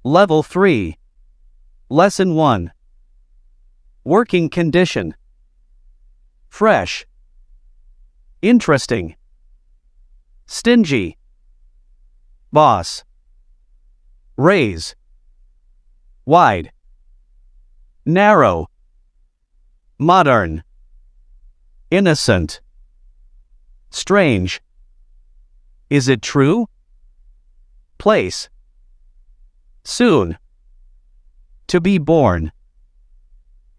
Level 3. Lesson 1. Working condition. Fresh. Interesting. Stingy. Boss. Raise. Wide. Narrow. Modern. Innocent. Strange. Is it true? Place. Soon. To be born.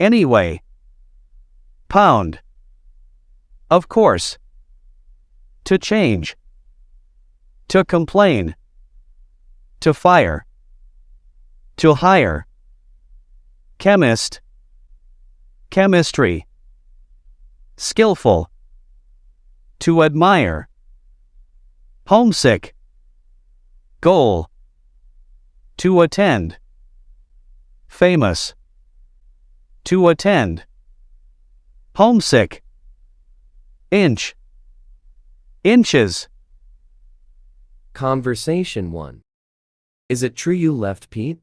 Anyway. Pound. Of course. To change. To complain. To fire. To hire. Chemist. Chemistry. Skillful. To admire. Homesick. Goal. To attend. Famous. To attend. Homesick. Inch. Inches. Conversation 1. Is it true you left Pete?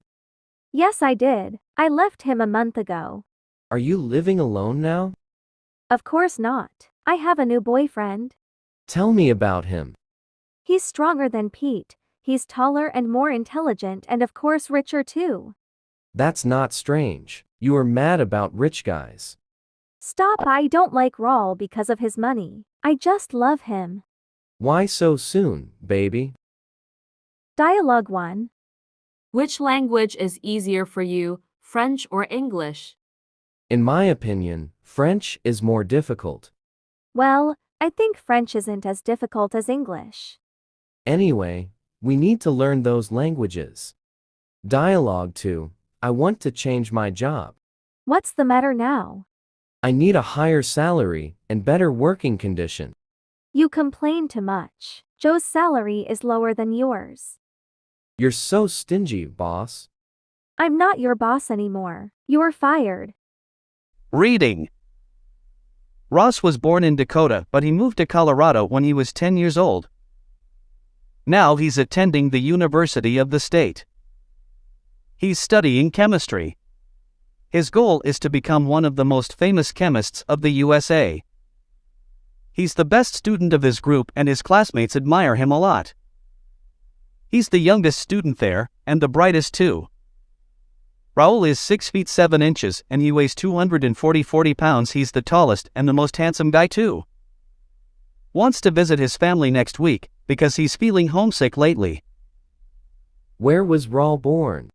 Yes, I did. I left him a month ago. Are you living alone now? Of course not. I have a new boyfriend. Tell me about him. He's stronger than Pete. He's taller and more intelligent and of course richer too. That's not strange. You are mad about rich guys. Stop, I don't like Raul because of his money. I just love him. Why so soon, baby? Dialogue 1. Which language is easier for you, French or English? In my opinion, French is more difficult. Well, I think French isn't as difficult as English. Anyway, we need to learn those languages. Dialogue 2. I want to change my job. What's the matter now? I need a higher salary and better working condition. You complain too much. Joe's salary is lower than yours. You're so stingy, boss. I'm not your boss anymore. You're fired. Reading. Ross was born in Dakota, but he moved to Colorado when he was 10 years old. Now he's attending the University of the state. He's studying chemistry. His goal is to become one of the most famous chemists of the USA. He's the best student of his group and his classmates admire him a lot. He's the youngest student there, and the brightest too. Raul is 6 feet 7 inches and he weighs 240 pounds. He's the tallest and the most handsome guy too. Wants to visit his family next week, because he's feeling homesick lately. Where was Raul born?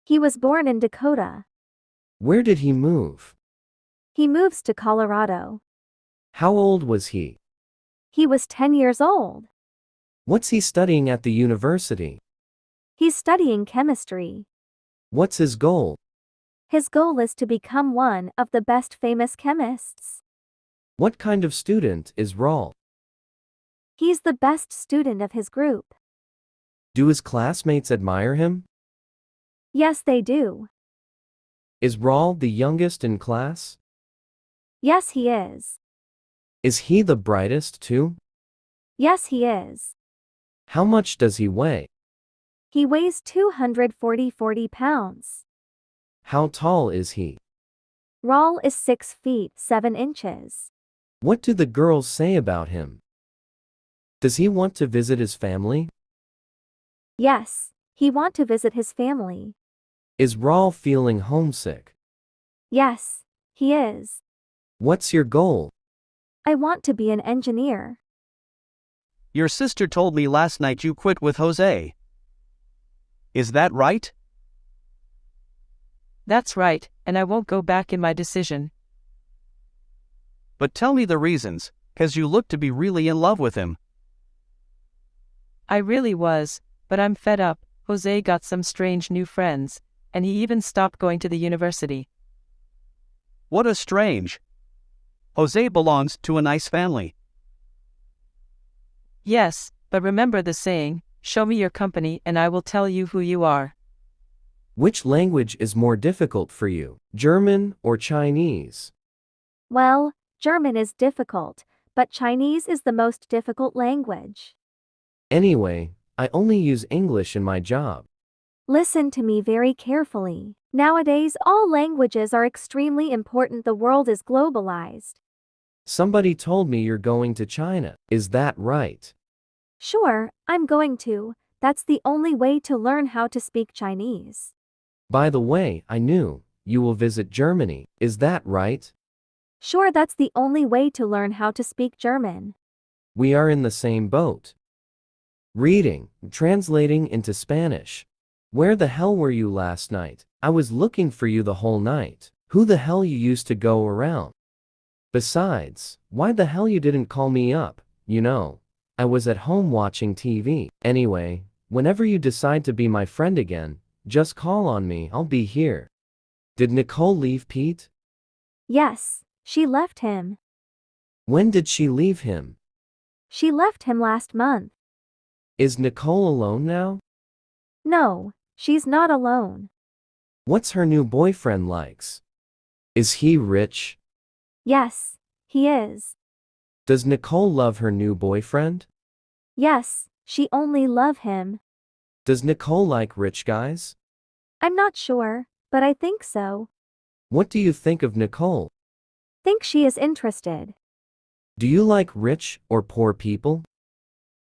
He was born in Dakota. Where did he move? He moves to Colorado. How old was he? He was 10 years old. What's he studying at the university? He's studying chemistry. What's his goal? His goal is to become one of the best famous chemists. What kind of student is Raul? He's the best student of his group. Do his classmates admire him? Yes, they do. Is Raul the youngest in class? Yes, he is. Is he the brightest too? Yes, he is. How much does he weigh? He weighs 240 pounds. How tall is he? Raul is 6 feet 7 inches. What do the girls say about him? Does he want to visit his family? Yes, he wants to visit his family. Is Raul feeling homesick? Yes, he is. What's your goal? I want to be an engineer. Your sister told me last night you quit with Jose. Is that right? That's right, and I won't go back in my decision. But tell me the reasons, 'cause you look to be really in love with him. I really was, but I'm fed up. Jose got some strange new friends, and he even stopped going to the university. What a strange. Jose belongs to a nice family. Yes, but remember the saying, show me your company and I will tell you who you are. Which language is more difficult for you, German or Chinese? Well, German is difficult, but Chinese is the most difficult language. Anyway, I only use English in my job. Listen to me very carefully. Nowadays, all languages are extremely important. The world is globalized. Somebody told me you're going to China. Is that right? Sure, I'm going to. That's the only way to learn how to speak Chinese. By the way, I knew you will visit Germany. Is that right? Sure, that's the only way to learn how to speak German. We are in the same boat. Reading, translating into Spanish. Where the hell were you last night? I was looking for you the whole night. Who the hell you used to go around? Besides, why the hell you didn't call me up? You know, I was at home watching TV. Anyway, whenever you decide to be my friend again, just call on me, I'll be here. Did Nicole leave Pete? Yes, she left him. When did she leave him? She left him last month. Is Nicole alone now? No, she's not alone. What's her new boyfriend likes? Is he rich? Yes, he is. Does Nicole love her new boyfriend? Yes, she only love him. Does Nicole like rich guys? I'm not sure, but I think so. What do you think of Nicole? Think she is interested. Do you like rich or poor people?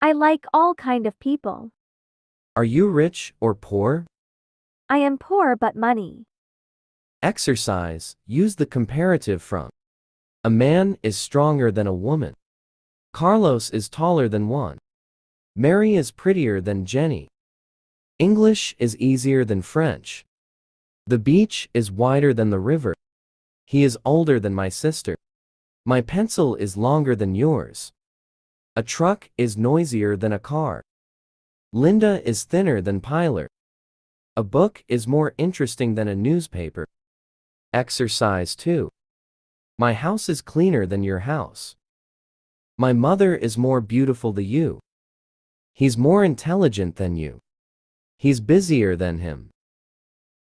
I like all kind of people. Are you rich or poor? I am poor but money. Exercise, use the comparative from. A man is stronger than a woman. Carlos is taller than Juan. Mary is prettier than Jenny. English is easier than French. The beach is wider than the river. He is older than my sister. My pencil is longer than yours. A truck is noisier than a car. Linda is thinner than Pilar. A book is more interesting than a newspaper. Exercise 2. My house is cleaner than your house. My mother is more beautiful than you. He's more intelligent than you. He's busier than him.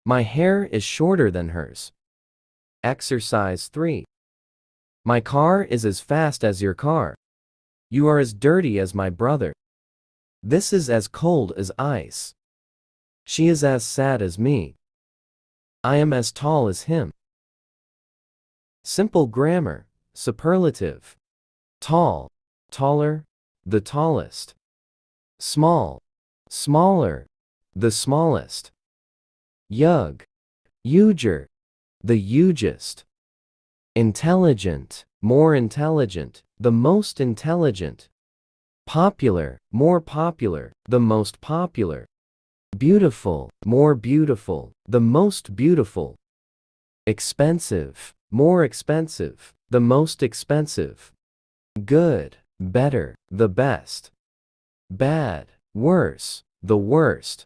My hair is shorter than hers. Exercise 3. My car is as fast as your car. You are as dirty as my brother. This is as cold as ice. She is as sad as me. I am as tall as him. Simple grammar, superlative. Tall, taller, the tallest. Small, smaller, the smallest. Young, huger, the hugest. Intelligent, more intelligent, the most intelligent. Popular, more popular, the most popular. Beautiful, more beautiful, the most beautiful. Expensive, more expensive, the most expensive. Good, better, the best. Bad, worse, the worst.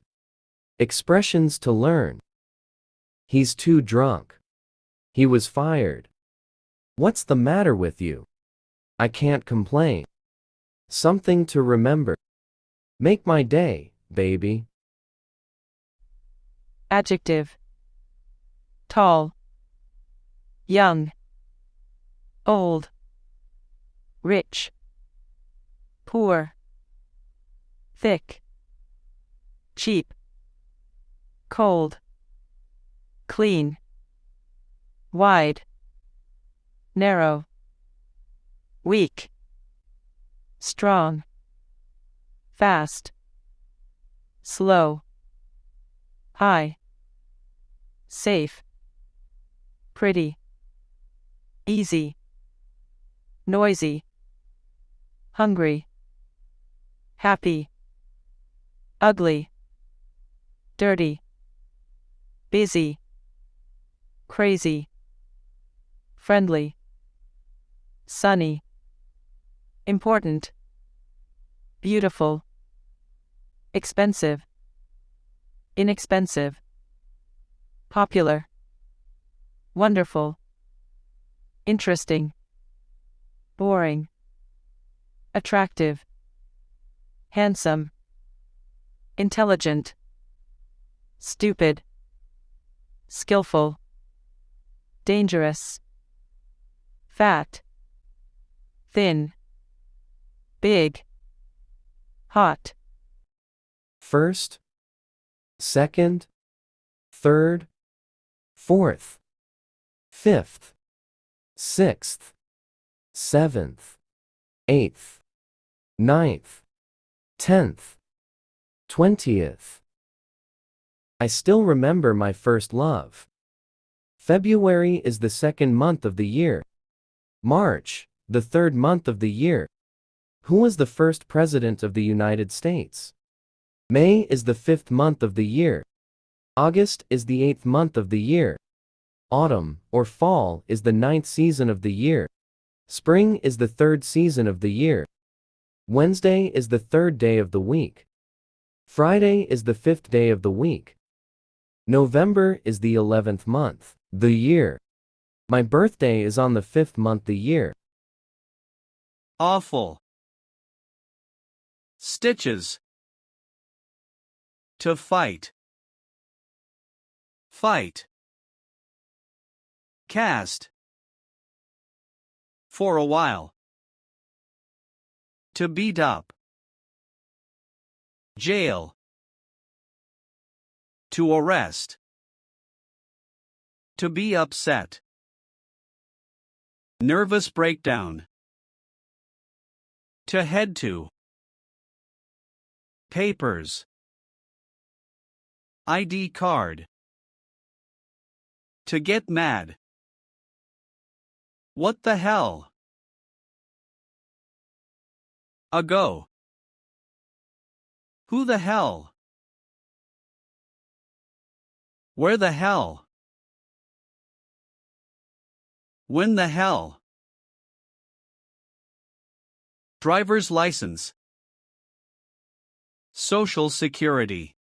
Expressions to learn. He's too drunk. He was fired. What's the matter with you? I can't complain. Something to remember. Make my day, baby. Adjective. Tall. Young. Old. Rich. Poor. Thick. Cheap. Cold. Clean. Wide. Narrow. Weak. Strong. Fast. Slow. High. Safe. Pretty. Easy. Noisy. Hungry. Happy. Ugly. Dirty. Busy. Crazy. Friendly. Sunny. Important. Beautiful. Expensive. Inexpensive. Popular. Wonderful. Interesting. Boring. Attractive. Handsome. Intelligent. Stupid. Skillful. Dangerous. Fat. Thin. Big. Hot. First, second, third, fourth, fifth, sixth, seventh, eighth, ninth, 10th, 20th. I still remember my first love. February is the second month of the year. March, the third month of the year. Who was the first president of the United States? May is the fifth month of the year. August is the eighth month of the year. Autumn, or fall, is the ninth season of the year. Spring is the third season of the year. Wednesday is the third day of the week. Friday is the fifth day of the week. November is the 11th month, the year. My birthday is on the fifth month the year. Awful. Stitches. To fight. Fight. Cast. For a while. To beat up. Jail. To arrest. To be upset. Nervous breakdown. To head to. Papers. ID card. To get mad. What the hell? Ago. Who the hell? Where the hell? When the hell? Driver's license. Social Security.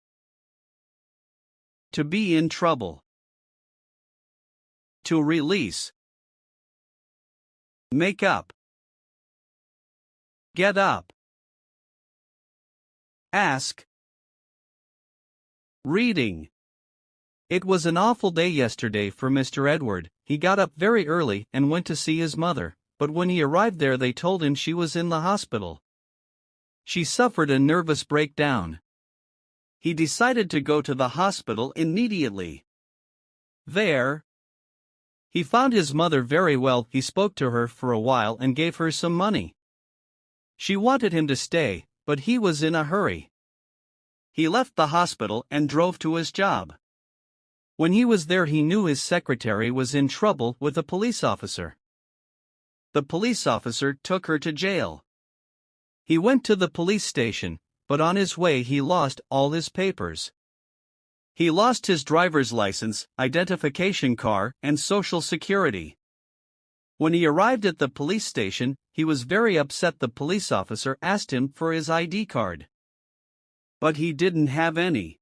To be in trouble. To release. Make up. Get up. Ask. Reading. It was an awful day yesterday for Mr. Edward. He got up very early and went to see his mother, but when he arrived there they told him she was in the hospital. She suffered a nervous breakdown. He decided to go to the hospital immediately. There, he found his mother very well. He spoke to her for a while and gave her some money. She wanted him to stay, but he was in a hurry. He left the hospital and drove to his job. When he was there, he knew his secretary was in trouble with a police officer. The police officer took her to jail. He went to the police station, but on his way he lost all his papers. He lost his driver's license, identification card, and social security. When he arrived at the police station, he was very upset. The police officer asked him for his ID card. But he didn't have any.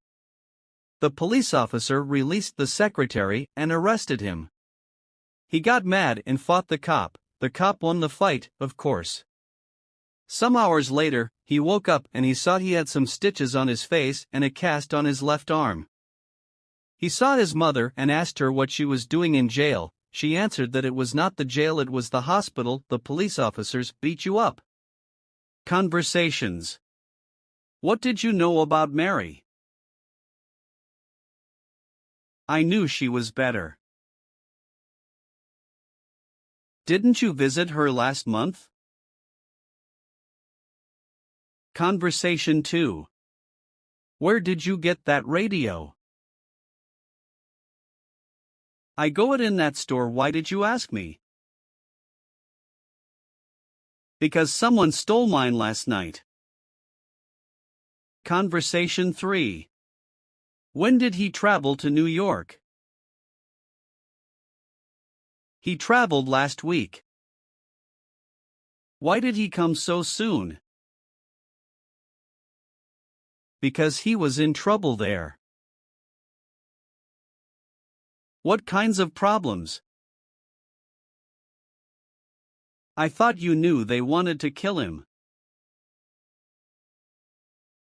The police officer released the secretary and arrested him. He got mad and fought the cop. The cop won the fight, of course. Some hours later, he woke up and he saw he had some stitches on his face and a cast on his left arm. He saw his mother and asked her what she was doing in jail. She answered that it was not the jail, it was the hospital. The police officers beat you up. Conversations. What did you know about Mary? I knew she was better. Didn't you visit her last month? Conversation 2. Where did you get that radio? I got it in that store. Why did you ask me? Because someone stole mine last night. Conversation 3. When did he travel to New York? He traveled last week. Why did he come so soon? Because he was in trouble there. What kinds of problems? I thought you knew they wanted to kill him.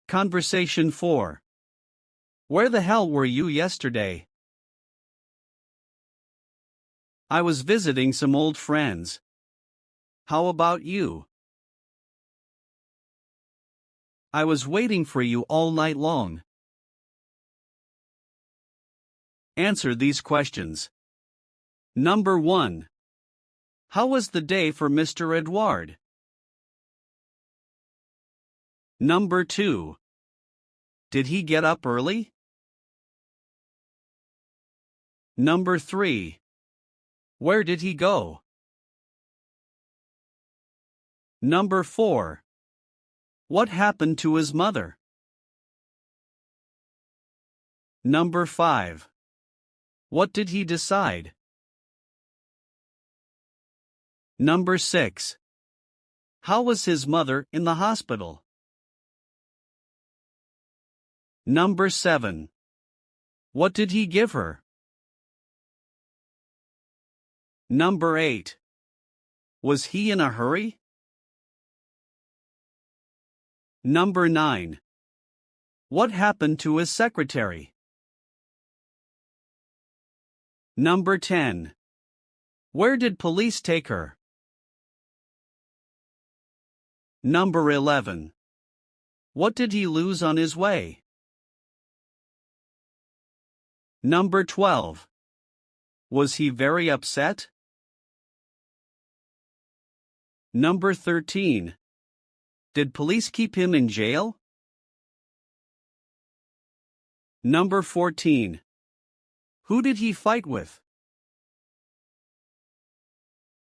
Conversation 4. Where the hell were you yesterday? I was visiting some old friends. How about you? I was waiting for you all night long. Answer these questions. Number 1. How was the day for Mr. Edouard? Number 2. Did he get up early? Number 3. Where did he go? Number 4. What happened to his mother? Number 5. What did he decide? Number 6. How was his mother in the hospital? Number 7. What did he give her? Number 8. Was he in a hurry? Number 9. What happened to his secretary? Number 10. Where did police take her? Number 11. What did he lose on his way? Number 12. Was he very upset? Number 13. Did police keep him in jail? Number 14. Who did he fight with?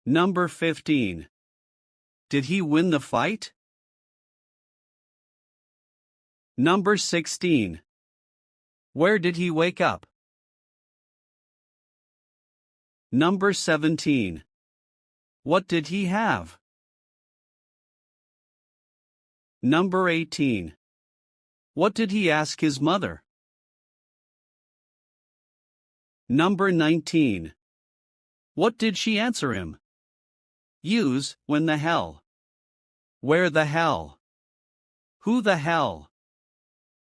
Number 15. Did he win the fight? Number 16. Where did he wake up? Number 17. What did he have? Number 18. What did he ask his mother? Number 19. What did she answer him? Use when the hell. Where the hell? Who the hell?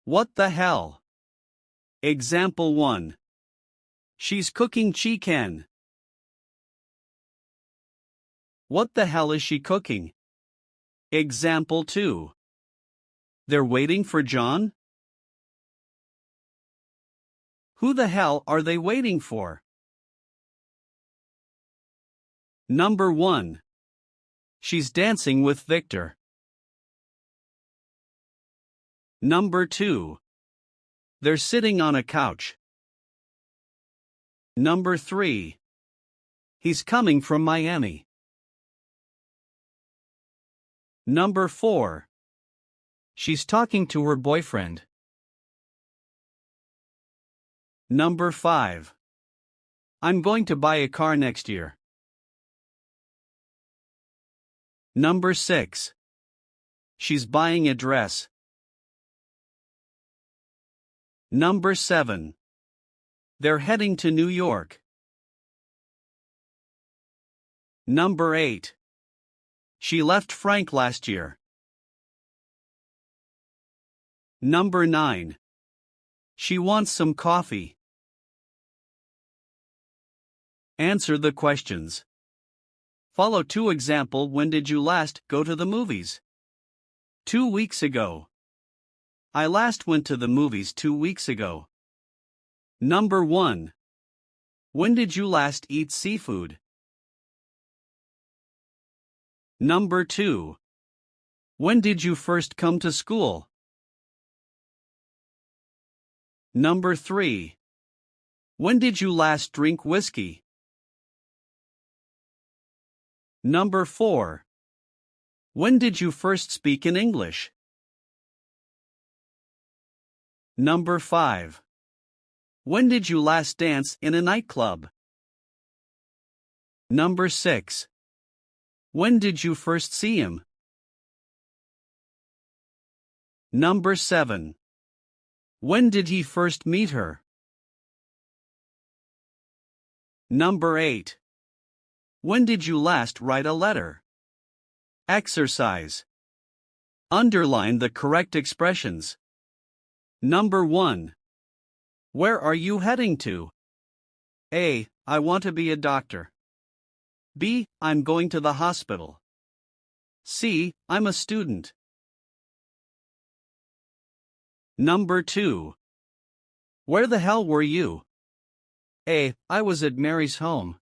What the hell? Example 1. She's cooking chicken. What the hell is she cooking? Example 2. They're waiting for John? Who the hell are they waiting for? Number 1. She's dancing with Victor. Number 2. They're sitting on a couch. Number 3. He's coming from Miami. Number 4. She's talking to her boyfriend. Number 5. I'm going to buy a car next year. Number 6. She's buying a dress. Number 7. They're heading to New York. Number 8. She left Frank last year. Number 9. She wants some coffee. Answer the questions. Follow 2 example. When did you last go to the movies? 2 weeks ago. I last went to the movies 2 weeks ago. Number 1. When did you last eat seafood? Number 2. When did you first come to school? Number 3. When did you last drink whiskey? Number 4. When did you first speak in English? Number 5. When did you last dance in a nightclub? Number 6. When did you first see him? Number 7. When did he first meet her? Number 8. When did you last write a letter? Exercise. Underline the correct expressions. Number 1. Where are you heading to? A. I want to be a doctor. B. I'm going to the hospital. C. I'm a student. Number 2. Where the hell were you? A. I was at Mary's home.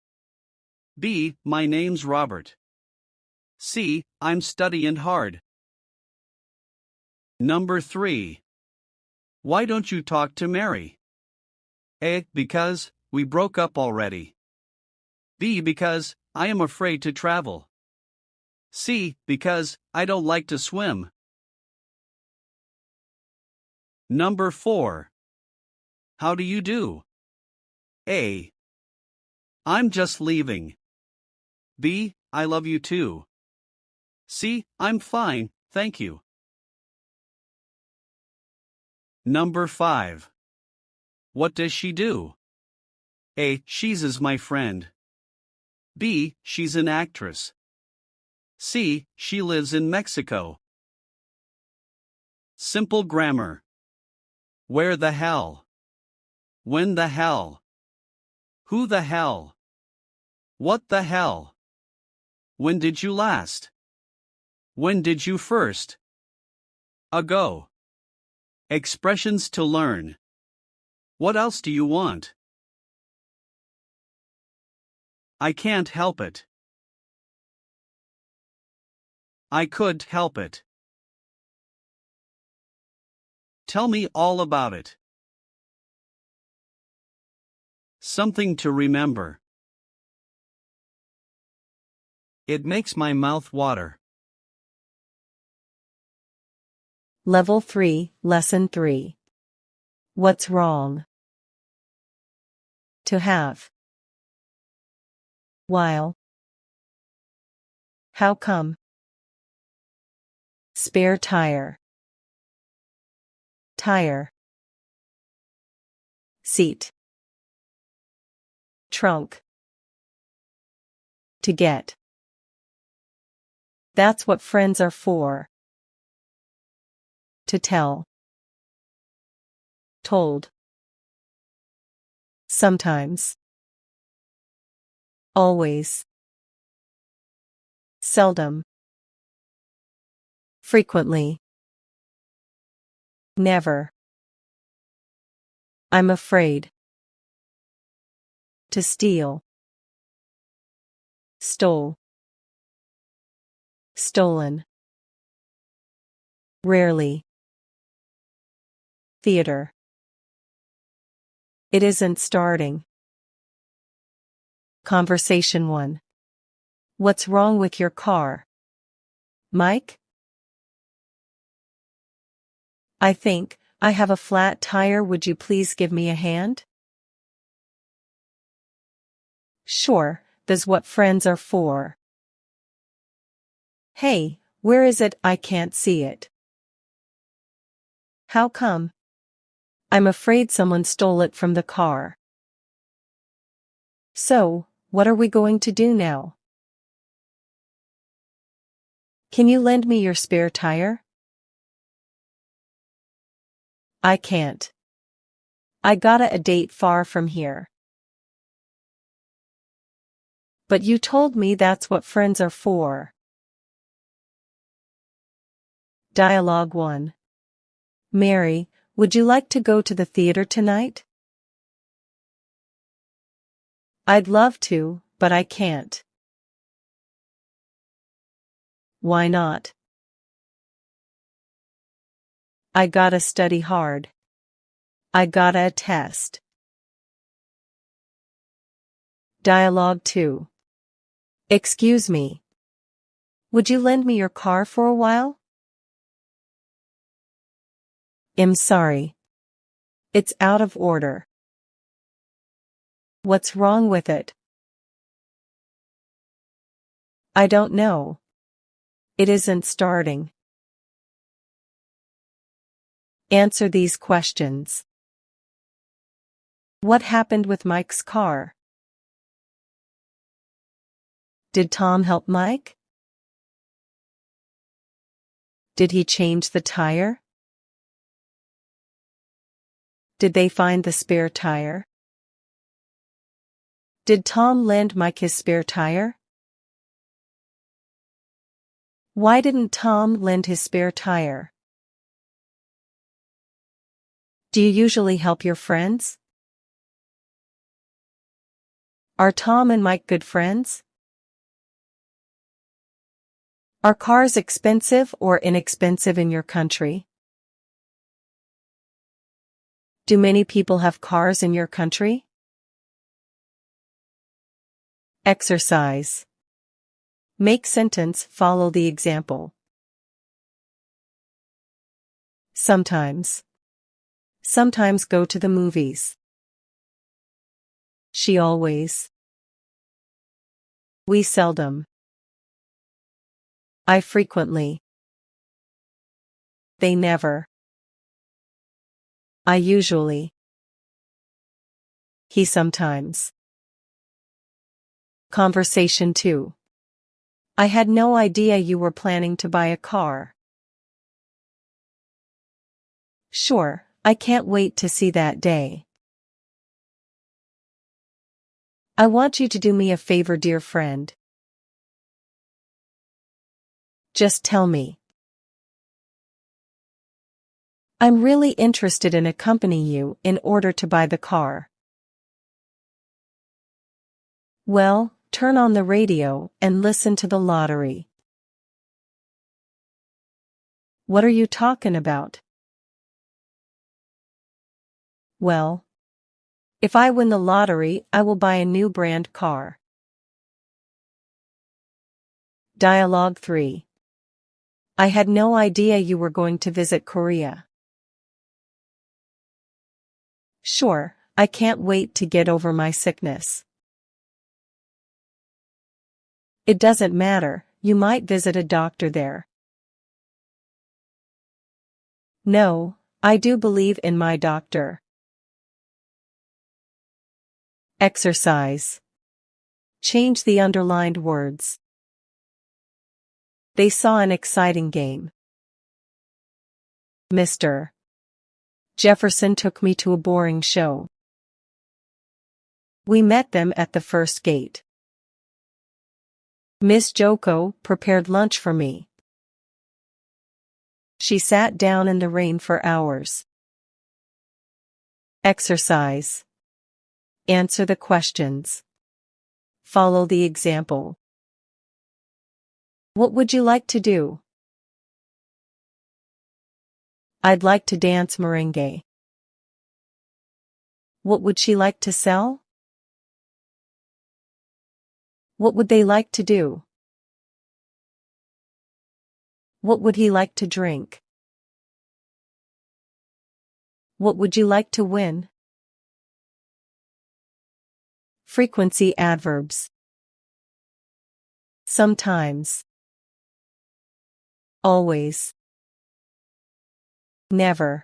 B. My name's Robert. C. I'm studying hard. Number 3. Why don't you talk to Mary? A. Because we broke up already. B. Because I am afraid to travel. C. Because I don't like to swim. Number 4. How do you do? A. I'm just leaving. B. I love you too. C. I'm fine, thank you. Number 5. What does she do? A. She's my friend. B. She's an actress. C. She lives in Mexico. Simple grammar. Where the hell? When the hell? Who the hell? What the hell? When did you last? When did you first? Ago. Expressions to learn. What else do you want? I can't help it. I could help it. Tell me all about it. Something to remember. It makes my mouth water. Level 3, Lesson 3. What's wrong? To have. While. How come? Spare tire. Tire. Seat. Trunk. To get. That's what friends are for. To tell. Told. Sometimes. Always. Seldom. Frequently. Never. I'm afraid. To steal. Stole. Stolen. Rarely. Theater. It isn't starting. Conversation 1. What's wrong with your car? Mike? I think I have a flat tire. Would you please give me a hand? Sure, that's what friends are for. Hey, where is it? I can't see it. How come? I'm afraid someone stole it from the car. So, what are we going to do now? Can you lend me your spare tire? I can't. I got a date far from here. But you told me that's what friends are for. Dialogue 1. Mary, would you like to go to the theater tonight? I'd love to, but I can't. Why not? I gotta study hard. I gotta a test. Dialogue 2. Excuse me. Would you lend me your car for a while? I'm sorry. It's out of order. What's wrong with it? I don't know. It isn't starting. Answer these questions. What happened with Mike's car? Did Tom help Mike? Did he change the tire? Did they find the spare tire? Did Tom lend Mike his spare tire? Why didn't Tom lend his spare tire? Do you usually help your friends? Are Tom and Mike good friends? Are cars expensive or inexpensive in your country? Do many people have cars in your country? Exercise. Make sentence follow the example. Sometimes. Sometimes go to the movies. She always. We seldom. I frequently. They never. I usually. He sometimes. Conversation 2. I had no idea you were planning to buy a car. Sure, I can't wait to see that day. I want you to do me a favor, dear friend. Just tell me. I'm really interested in accompanying you in order to buy the car. Well, turn on the radio and listen to the lottery. What are you talking about? Well, if I win the lottery, I will buy a new brand car. Dialogue 3. I had no idea you were going to visit Korea. Sure, I can't wait to get over my sickness. It doesn't matter, you might visit a doctor there. No, I do believe in my doctor. Exercise. Change the underlined words. They saw an exciting game. Mr. Jefferson took me to a boring show. We met them at the first gate. Miss Joko prepared lunch for me. She sat down in the rain for hours. Exercise. Answer the questions. Follow the example. What would you like to do? I'd like to dance merengue. What would she like to sell? What would they like to do? What would he like to drink? What would you like to win? Frequency adverbs. Sometimes. Always. Never.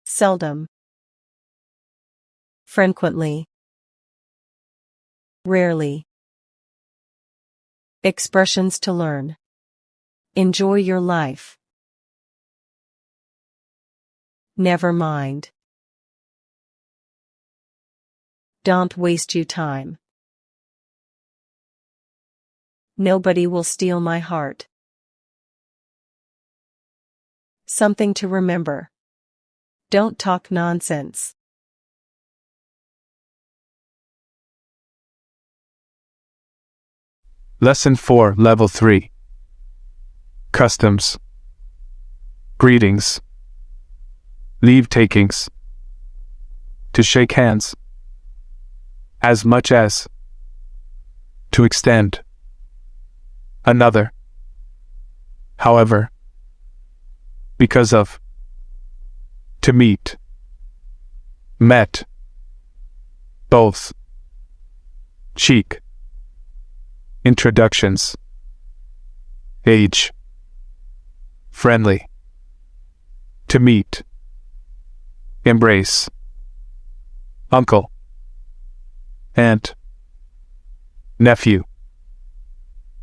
Seldom. Frequently. Rarely. Expressions to learn. Enjoy your life. Never mind. Don't waste your time. Nobody will steal my heart. Something to remember. Don't talk nonsense. Lesson 4, Level 3. Customs. Greetings. Leave-takings. To shake hands. As much as. To extend. Another. However. Because of. To meet. Met. Both. Cheek. Introductions. Age. Friendly. To meet. Embrace. Uncle. Aunt. Nephew.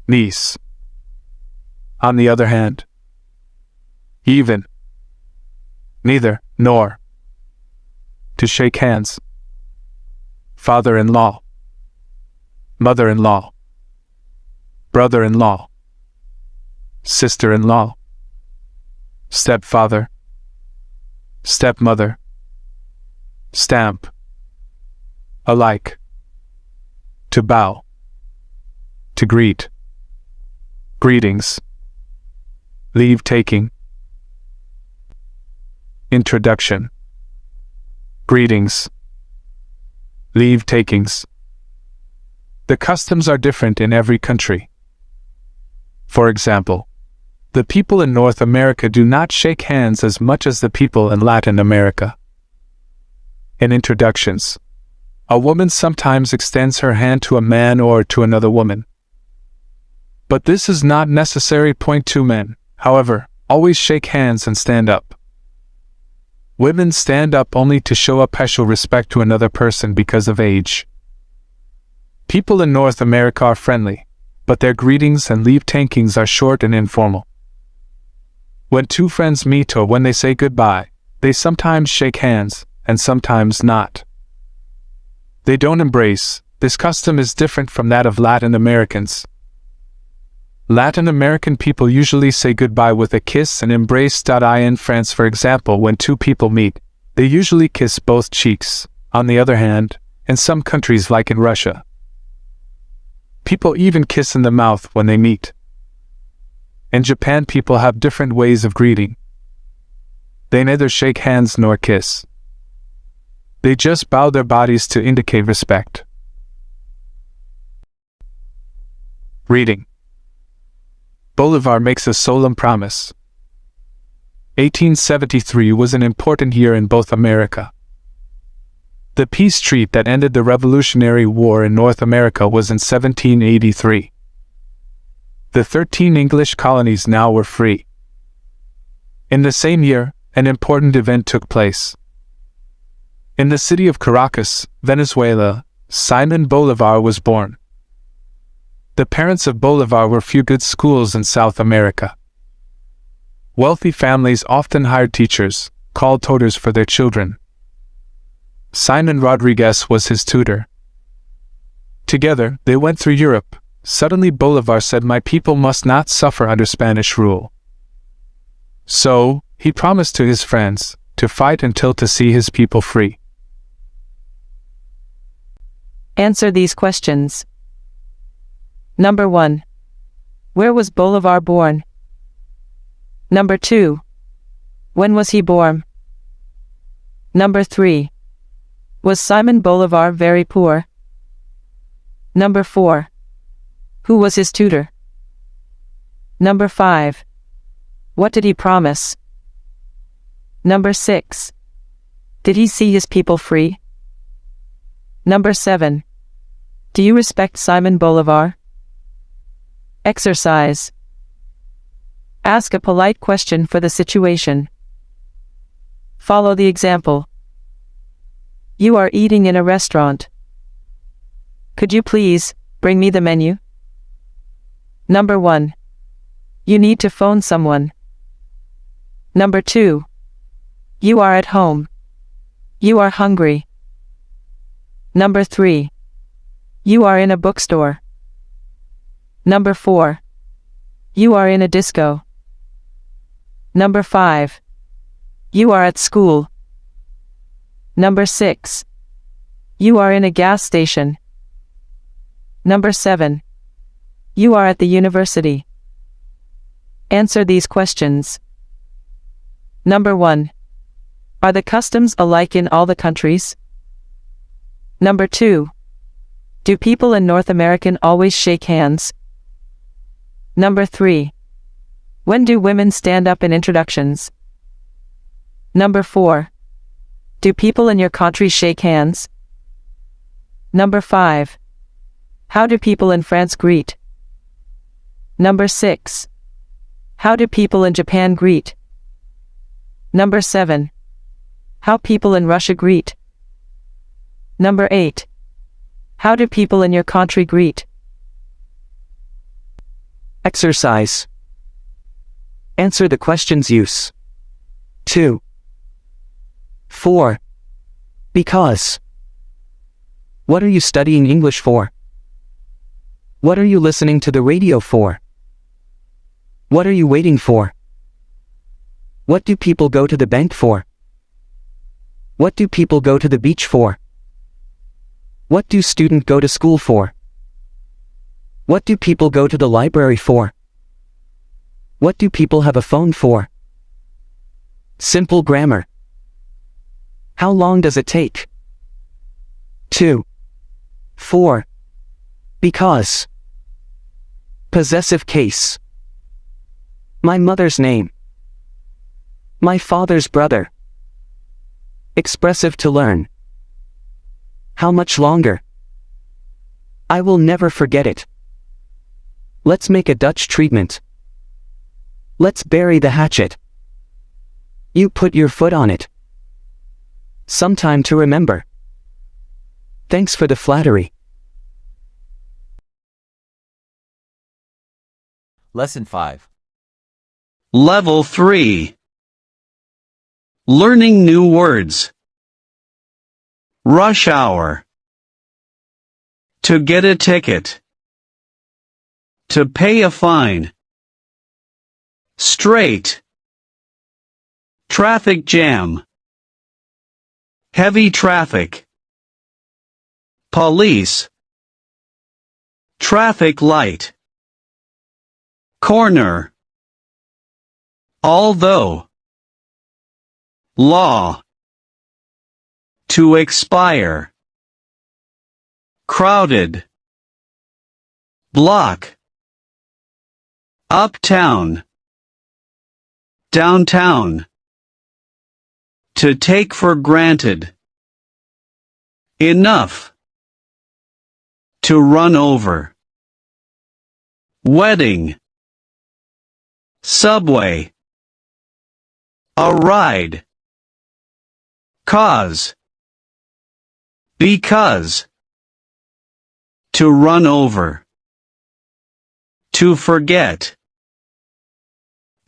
Niece. On the other hand. Even. Neither, nor. To shake hands. Father-in-law. Mother-in-law. Brother-in-law. Sister-in-law. Stepfather. Stepmother. Stamp. Alike. To bow. To greet. Greetings. Leave taking. Introduction. Greetings. Leave takings. The customs are different in every country. For example, the people in North America do not shake hands as much as the people in Latin America. In introductions, a woman sometimes extends her hand to a man or to another woman. But this is not necessary. Point 2. Men, however, always shake hands and stand up. Women stand up only to show a special respect to another person because of age. People in North America are friendly, but their greetings and leave takings are short and informal. When two friends meet or when they say goodbye, they sometimes shake hands, and sometimes not. They don't embrace. This custom is different from that of Latin Americans. Latin American people usually say goodbye with a kiss and embrace. In France, for example, when two people meet, they usually kiss both cheeks. On the other hand, in some countries like in Russia, people even kiss in the mouth when they meet. In Japan, people have different ways of greeting. They neither shake hands nor kiss. They just bow their bodies to indicate respect. Reading. Bolivar makes a solemn promise. 1873 was an important year in both America. The peace treaty that ended the Revolutionary War in North America was in 1783. The 13 English colonies now were free. In the same year, an important event took place. In the city of Caracas, Venezuela, Simon Bolivar was born. The parents of Bolivar were few good schools in South America. Wealthy families often hired teachers, called tutors for their children. Simon Rodriguez was his tutor. Together, they went through Europe. Suddenly Bolivar said, "My people must not suffer under Spanish rule." So, he promised to his friends to fight until to see his people free. Answer these questions. Number 1. Where was Bolivar born? Number 2. When was he born? Number 3. Was Simon Bolivar very poor? Number 4. Who was his tutor? Number 5. What did he promise? Number 6. Did he see his people free? Number 7. Do you respect Simon Bolivar? Exercise. Ask a polite question for the situation. Follow the example. You are eating in a restaurant. Could you please bring me the menu? Number 1. You need to phone someone. Number 2. You are at home. You are hungry. Number 3. You are in a bookstore. Number 4. You are in a disco. Number 5. You are at school. Number 6. You are in a gas station. Number 7. You are at the university. Answer these questions. Number 1. Are the customs alike in all the countries? Number 2. Do people in North America always shake hands? Number 3. When do women stand up in introductions? Number 4. Do people in your country shake hands? Number 5. How do people in France greet? Number 6. How do people in Japan greet? Number 7. How people in Russia greet? Number 8. How do people in your country greet? Exercise. Answer the questions. Use 2. 4. Because. What are you studying English for? What are you listening to the radio for? What are you waiting for? What do people go to the bank for? What do people go to the beach for? What do students go to school for? What do people go to the library for? What do people have a phone for? Simple grammar. How long does it take? 2. 4. Because. Possessive case. My mother's name. My father's brother. Expressive to learn. How much longer? I will never forget it. Let's make a Dutch treatment. Let's bury the hatchet. You put your foot on it. Sometime to remember. Thanks for the flattery. Lesson 5. Level 3. Learning new words. Rush hour. To get a ticket. To pay a fine. Straight. Traffic jam. Heavy traffic. Police. Traffic light. Corner. Although. Law. To expire. Crowded. Block. Uptown. Downtown. To take for granted. Enough. To run over. Wedding. Subway. A ride. Cause. Because. To run over. To forget.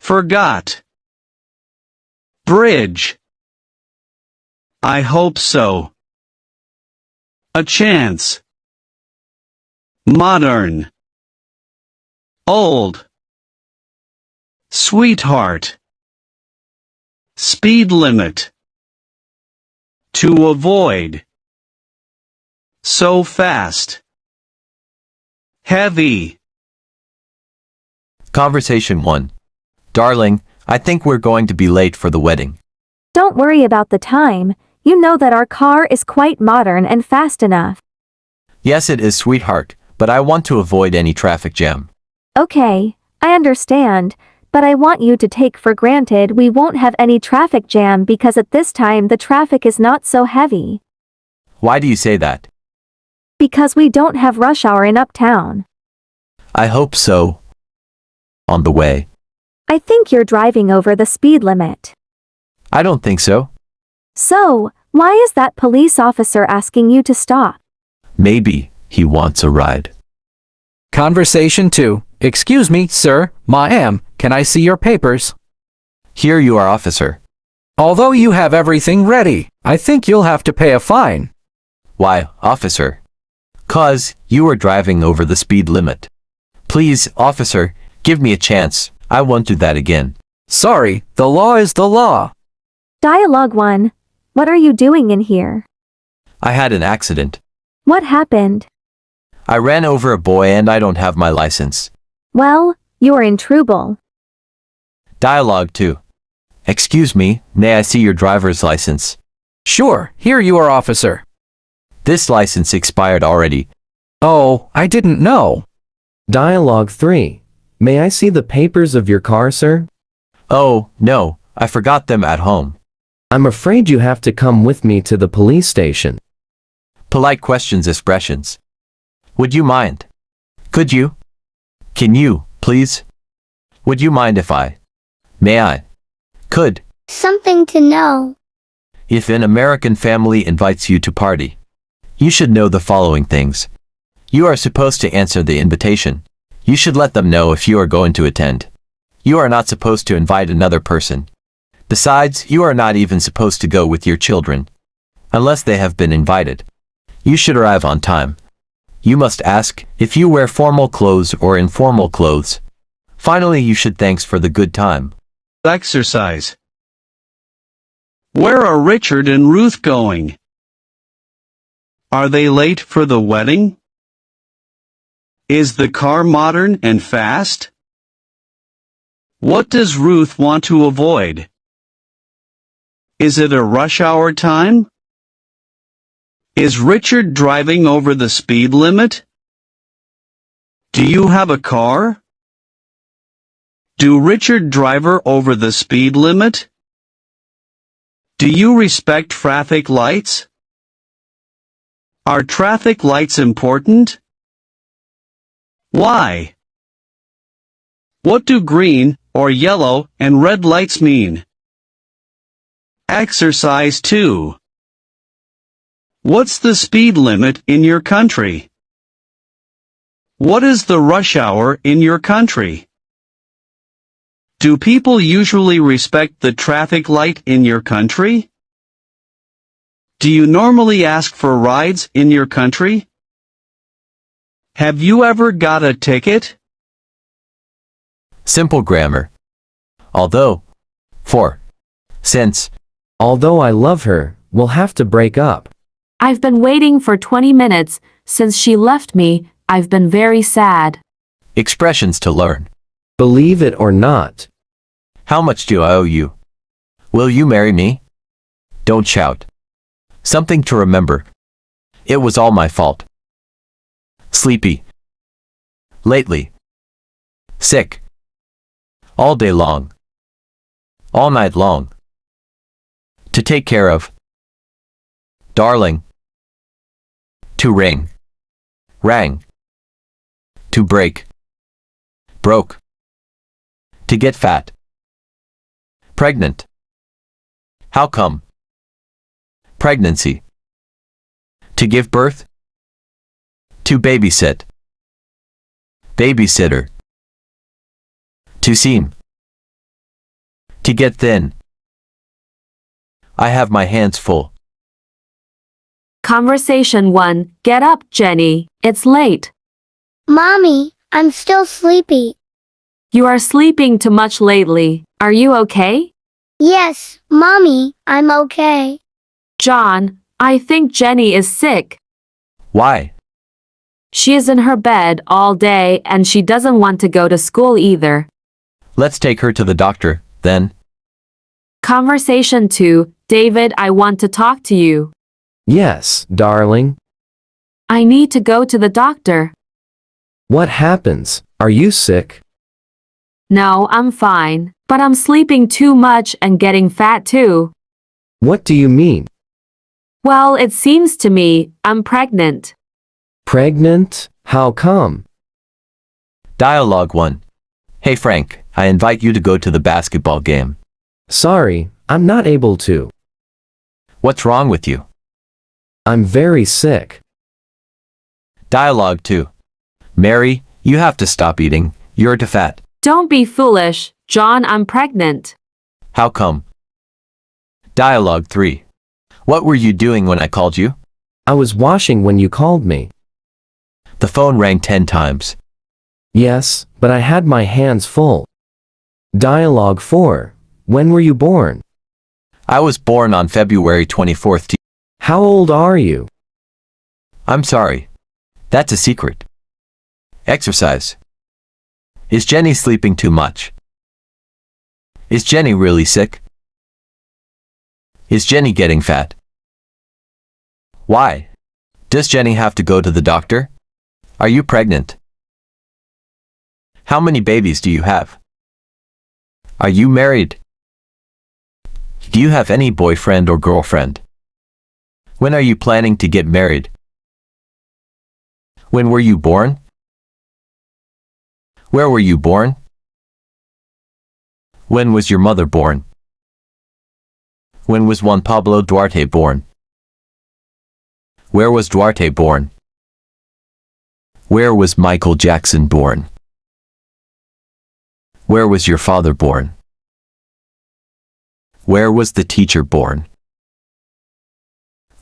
Forgot. Bridge. I hope so. A chance. Modern. Old. Sweetheart. Speed limit. To avoid. So fast. Heavy. Conversation 1. Darling, I think we're going to be late for the wedding. Don't worry about the time. You know that our car is quite modern and fast enough. Yes, it is, sweetheart, but I want to avoid any traffic jam. Okay, I understand, but I want you to take for granted we won't have any traffic jam because at this time the traffic is not so heavy. Why do you say that? Because we don't have rush hour in Uptown. I hope so. On the way. I think you're driving over the speed limit. I don't think so. So, why is that police officer asking you to stop? Maybe he wants a ride. Conversation 2. Excuse me, sir, ma'am, can I see your papers? Here you are, officer. Although you have everything ready, I think you'll have to pay a fine. Why, officer? 'Cause you were driving over the speed limit. Please, officer, give me a chance. I won't do that again. Sorry, the law is the law. Dialogue 1. What are you doing in here? I had an accident. What happened? I ran over a boy and I don't have my license. Well, you're in trouble. Dialogue 2. Excuse me, may I see your driver's license? Sure, here you are, officer. This license expired already. Oh, I didn't know. Dialogue 3. May I see the papers of your car, sir? Oh, no, I forgot them at home. I'm afraid you have to come with me to the police station. Polite questions expressions. Would you mind? Could you? Can you, please? Would you mind if I? May I? Could. Something to know. If an American family invites you to party, you should know the following things. You are supposed to answer the invitation. You should let them know if you are going to attend. You are not supposed to invite another person. Besides, you are not even supposed to go with your children, unless they have been invited. You should arrive on time. You must ask if you wear formal clothes or informal clothes. Finally, you should thanks for the good time. Exercise. Where are Richard and Ruth going? Are they late for the wedding? Is the car modern and fast? What does Ruth want to avoid? Is it a rush hour time? Is Richard driving over the speed limit? Do you have a car? Do Richard drive over the speed limit? Do you respect traffic lights? Are traffic lights important? Why? What do green, or yellow, and red lights mean? Exercise 2. What's the speed limit in your country? What is the rush hour in your country? Do people usually respect the traffic light in your country? Do you normally ask for rides in your country? Have you ever got a ticket? Simple grammar. Although, for, since. Although I love her, we'll have to break up. I've been waiting for 20 minutes. Since she left me, I've been very sad. Expressions to learn. Believe it or not. How much do I owe you? Will you marry me? Don't shout. Something to remember. It was all my fault. Sleepy. Lately. Sick. All day long. All night long. To take care of. Darling. To ring. Rang. To break. Broke. To get fat. Pregnant. How come? Pregnancy. To give birth. To babysit. Babysitter. To seem. To get thin. I have my hands full. Conversation 1. Get up, Jenny. It's late. Mommy, I'm still sleepy. You are sleeping too much lately. Are you okay? Yes, Mommy, I'm okay. John, I think Jenny is sick. Why? She is in her bed all day and she doesn't want to go to school either. Let's take her to the doctor, then. Conversation 2. David, I want to talk to you. Yes, darling. I need to go to the doctor. What happens? Are you sick? No, I'm fine, but I'm sleeping too much and getting fat too. What do you mean? Well, it seems to me I'm pregnant. Pregnant? How come? Dialogue 1. Hey Frank, I invite you to go to the basketball game. Sorry, I'm not able to. What's wrong with you? I'm very sick. Dialogue 2. Mary, you have to stop eating. You're too fat. Don't be foolish, John, I'm pregnant. How come? Dialogue 3. What were you doing when I called you? I was washing when you called me. The phone rang 10 times. Yes, but I had my hands full. Dialogue 4. When were you born? I was born on February 24th. How old are you? I'm sorry. That's a secret. Exercise. Is Jenny sleeping too much? Is Jenny really sick? Is Jenny getting fat? Why? Does Jenny have to go to the doctor? Are you pregnant? How many babies do you have? Are you married? Do you have any boyfriend or girlfriend? When are you planning to get married? When were you born? Where were you born? When was your mother born? When was Juan Pablo Duarte born? Where was Duarte born? Where was Michael Jackson born? Where was your father born? Where was the teacher born?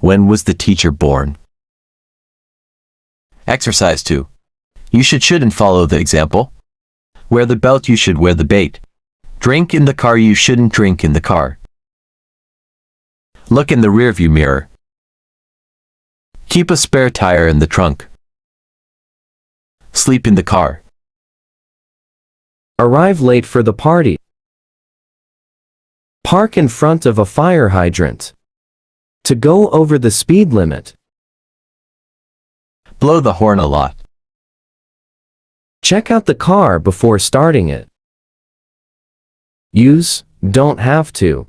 When was the teacher born? Exercise 2. You shouldn't follow the example. Wear the belt, you should wear the bait. Drink in the car, you shouldn't drink in the car. Look in the rearview mirror. Keep a spare tire in the trunk. Sleep in the car. Arrive late for the party. Park in front of a fire hydrant. To go over the speed limit. Blow the horn a lot. Check out the car before starting it. Use, don't have to.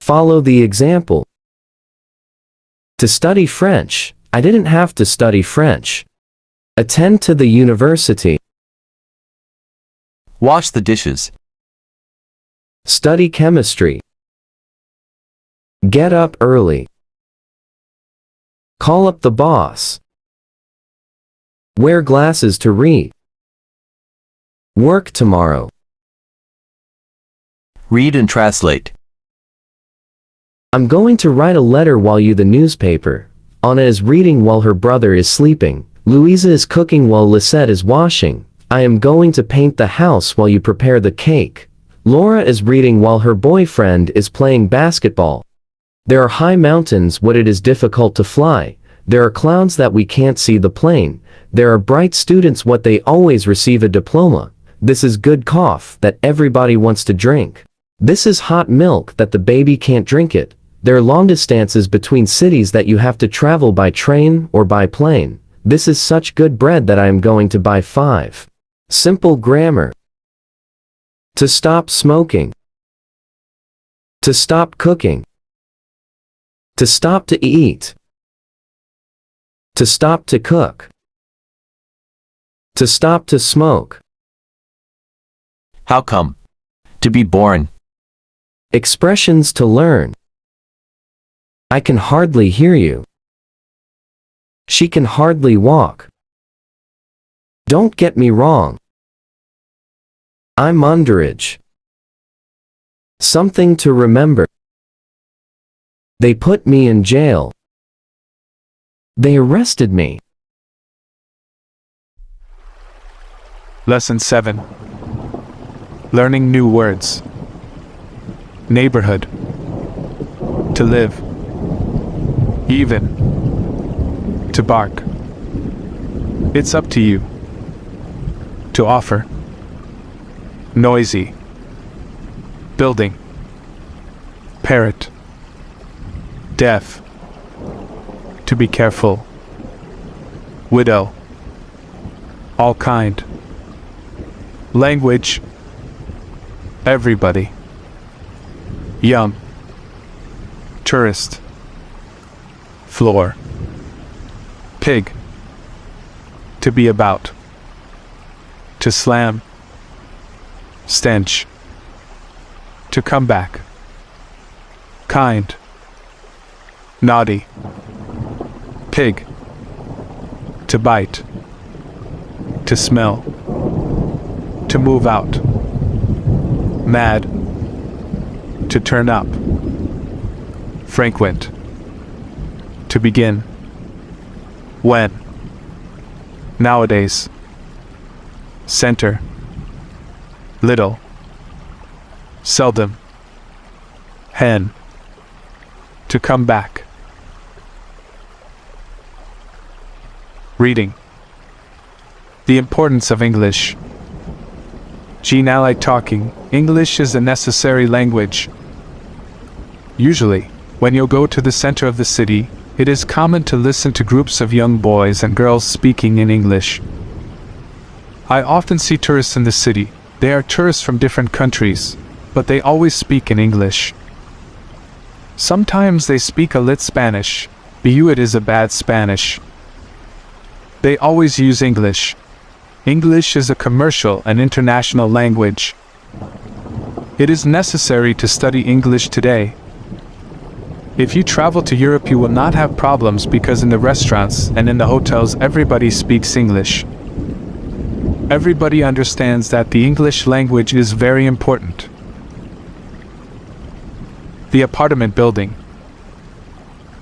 Follow the example. To study French, I didn't have to study French. Attend to the university. Wash the dishes. Study chemistry. Get up early. Call up the boss. Wear glasses to read. Work tomorrow. Read and translate. I'm going to write a letter while you the newspaper. Anna is reading while her brother is sleeping. Louisa is cooking while Lisette is washing. I am going to paint the house while you prepare the cake. Laura is reading while her boyfriend is playing basketball. There are high mountains what it is difficult to fly. There are clouds that we can't see the plane. There are bright students what they always receive a diploma. This is good cough that everybody wants to drink. This is hot milk that the baby can't drink it. There are long distances between cities that you have to travel by train or by plane. This is such good bread that I am going to buy 5. Simple grammar. To stop smoking. To stop cooking. To stop to eat. To stop to cook. To stop to smoke. How come? To be born. Expressions to learn. I can hardly hear you. She can hardly walk. Don't get me wrong. I'm underage. Something to remember. They put me in jail. They arrested me. Lesson 7. Learning new words. Neighborhood. To live. Even. To bark. It's up to you. To offer. Noisy. Building. Parrot. Deaf. To be careful. Widow. All kind. Language. Everybody. Young. Tourist. Floor. Pig. To be about. To slam. Stench. To come back. Kind. Naughty. Pig. To bite. To smell. To move out. Mad. To turn up. Frequent. To begin. When. Nowadays. Center. Little. Seldom. Hen. To come back. Reading. The importance of English. Jean allied talking, English is a necessary language. Usually, when you go to the center of the city, it is common to listen to groups of young boys and girls speaking in English. I often see tourists in the city. They are tourists from different countries, but they always speak in English. Sometimes they speak a lit Spanish, but it is a bad Spanish. They always use English. English is a commercial and international language. It is necessary to study English today. If you travel to Europe, you will not have problems because in the restaurants and in the hotels everybody speaks English. Everybody understands that the English language is very important. The apartment building.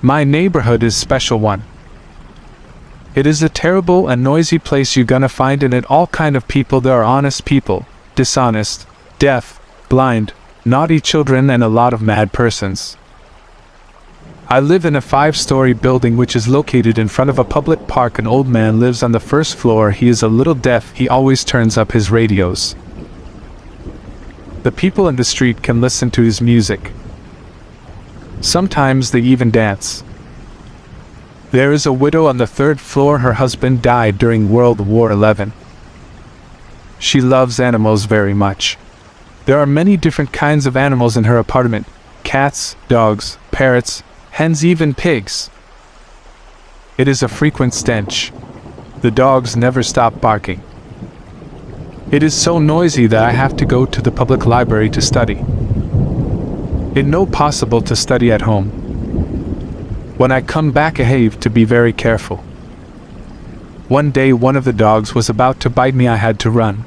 My neighborhood is special one. It is a terrible and noisy place. You're gonna find in it all kind of people. There are honest people, dishonest, deaf, blind, naughty children and a lot of mad persons. I live in a 5-story building which is located in front of a public park. An old man lives on the first floor. He is a little deaf. He always turns up his radios. The people in the street can listen to his music. Sometimes they even dance. There is a widow on the 3rd floor. Her husband died during World War XI. She loves animals very much. There are many different kinds of animals in her apartment: cats, dogs, parrots, hens, even pigs. It is a frequent stench. The dogs never stop barking. It is so noisy that I have to go to the public library to study. It's no possible to study at home. When I come back, I have to be very careful. One day one of the dogs was about to bite me. I had to run.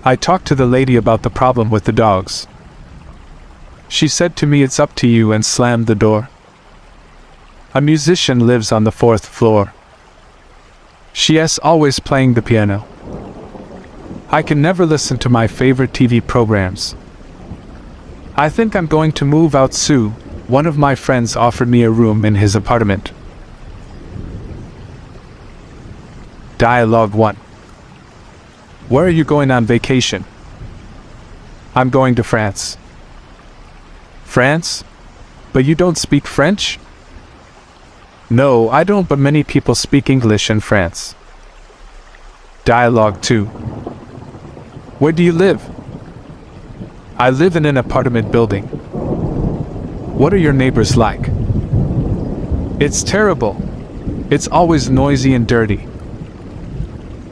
I talked to the lady about the problem with the dogs. She said to me, "It's up to you," and slammed the door. A musician lives on the 4th floor. She is always playing the piano. I can never listen to my favorite TV programs. I think I'm going to move out soon. One of my friends offered me a room in his apartment. Dialogue 1. Where are you going on vacation? I'm going to France. France? But you don't speak French? No, I don't, but many people speak English in France. Dialogue 2. Where do you live? I live in an apartment building. What are your neighbors like? It's terrible. It's always noisy and dirty.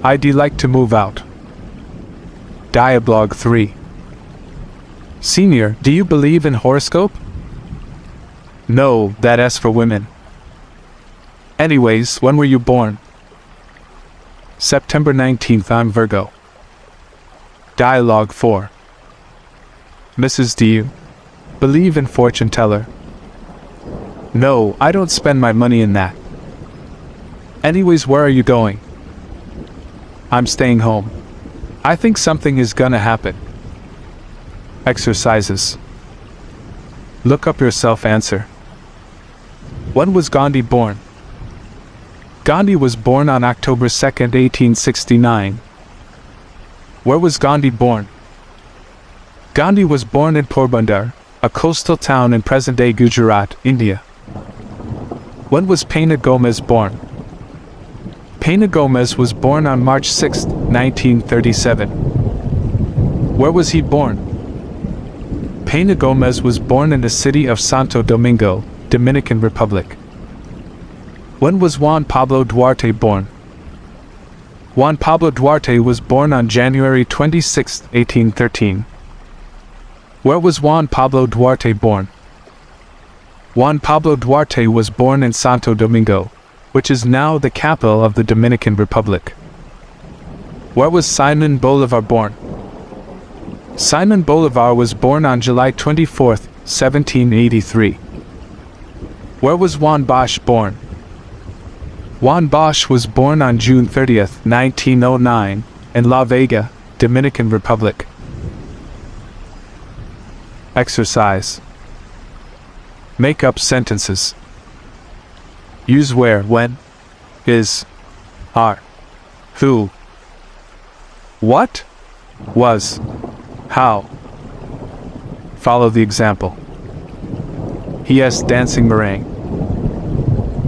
I'd like to move out. Dialogue 3. Senior, do you believe in horoscope? No, that's for women. Anyways, when were you born? September 19th, I'm Virgo. Dialogue 4. Mrs. Do you believe in fortune teller? No, I don't spend my money in that. Anyways, where are you going? I'm staying home. I think something is gonna happen. Exercises. Look up yourself. Answer. When was Gandhi born? Gandhi was born on October 2nd, 1869. Where was Gandhi born? Gandhi was born in Porbandar, a coastal town in present-day Gujarat, India. When was Pena Gomez born? Pena Gomez was born on March 6, 1937. Where was he born? Pena Gomez was born in the city of Santo Domingo, Dominican Republic. When was Juan Pablo Duarte born? Juan Pablo Duarte was born on January 26, 1813. Where was Juan Pablo Duarte born? Juan Pablo Duarte was born in Santo Domingo, which is now the capital of the Dominican Republic. Where was Simon Bolivar born? Simon Bolivar was born on July 24, 1783. Where was Juan Bosch born? Juan Bosch was born on June 30, 1909, in La Vega, Dominican Republic. Exercise. Make up sentences. Use where, when, is, are, who, what, was, how. Follow the example. He is dancing meringue.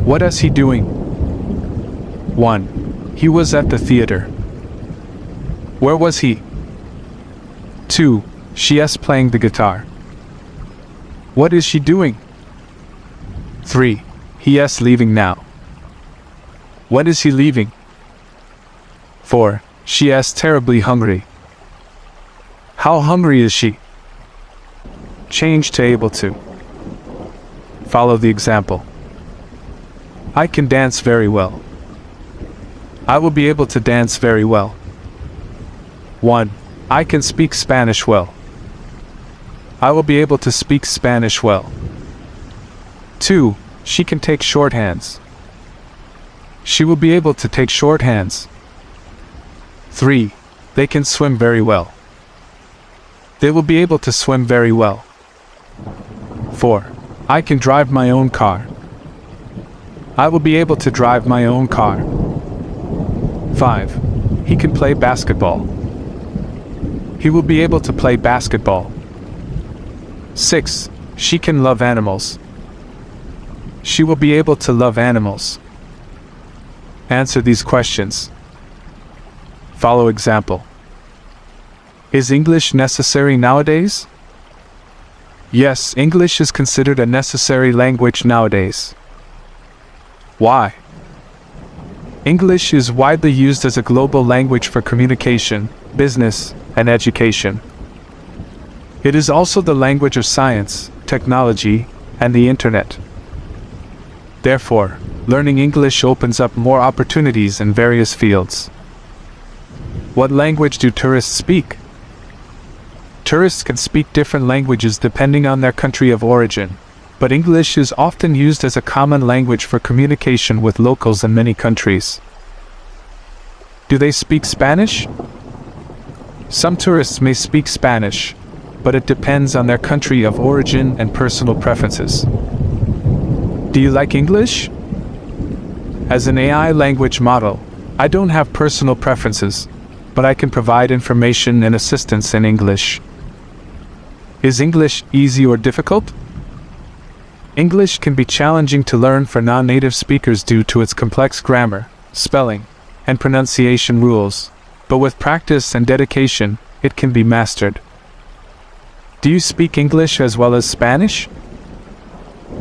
What is he doing? 1. He was at the theater. Where was he? 2. She is playing the guitar. What is she doing? 3. He is leaving now. When is he leaving? 4. She is terribly hungry. How hungry is she? Change to able to. Follow the example. I can dance very well. I will be able to dance very well. 1. I can speak Spanish well. I will be able to speak Spanish well. 2. She can take shorthands. She will be able to take shorthands. 3. They can swim very well. They will be able to swim very well. 4. I can drive my own car. I will be able to drive my own car. 5. He can play basketball. He will be able to play basketball. 6. She can love animals. She will be able to love animals. Answer these questions. Follow example. Is English necessary nowadays? Yes, English is considered a necessary language nowadays. Why? English is widely used as a global language for communication, business, and education. It is also the language of science, technology, and the internet. Therefore, learning English opens up more opportunities in various fields. What language do tourists speak? Tourists can speak different languages depending on their country of origin, but English is often used as a common language for communication with locals in many countries. Do they speak Spanish? Some tourists may speak Spanish, but it depends on their country of origin and personal preferences. Do you like English? As an AI language model, I don't have personal preferences, but I can provide information and assistance in English. Is English easy or difficult? English can be challenging to learn for non-native speakers due to its complex grammar, spelling, and pronunciation rules, but with practice and dedication, it can be mastered. Do you speak English as well as Spanish?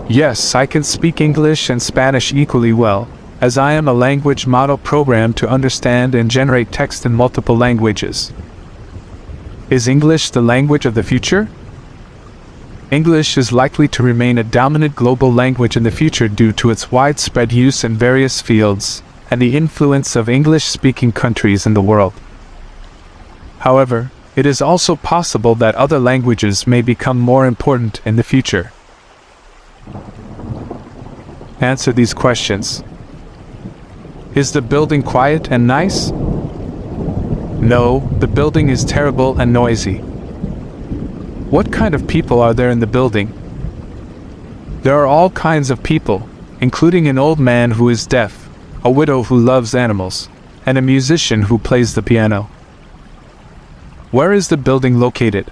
Yes, I can speak English and Spanish equally well, as I am a language model programmed to understand and generate text in multiple languages. Is English the language of the future? English is likely to remain a dominant global language in the future due to its widespread use in various fields and the influence of English-speaking countries in the world. However, it is also possible that other languages may become more important in the future. Answer these questions. Is the building quiet and nice? No, the building is terrible and noisy. What kind of people are there in the building? There are all kinds of people, including an old man who is deaf, a widow who loves animals, and a musician who plays the piano. Where is the building located?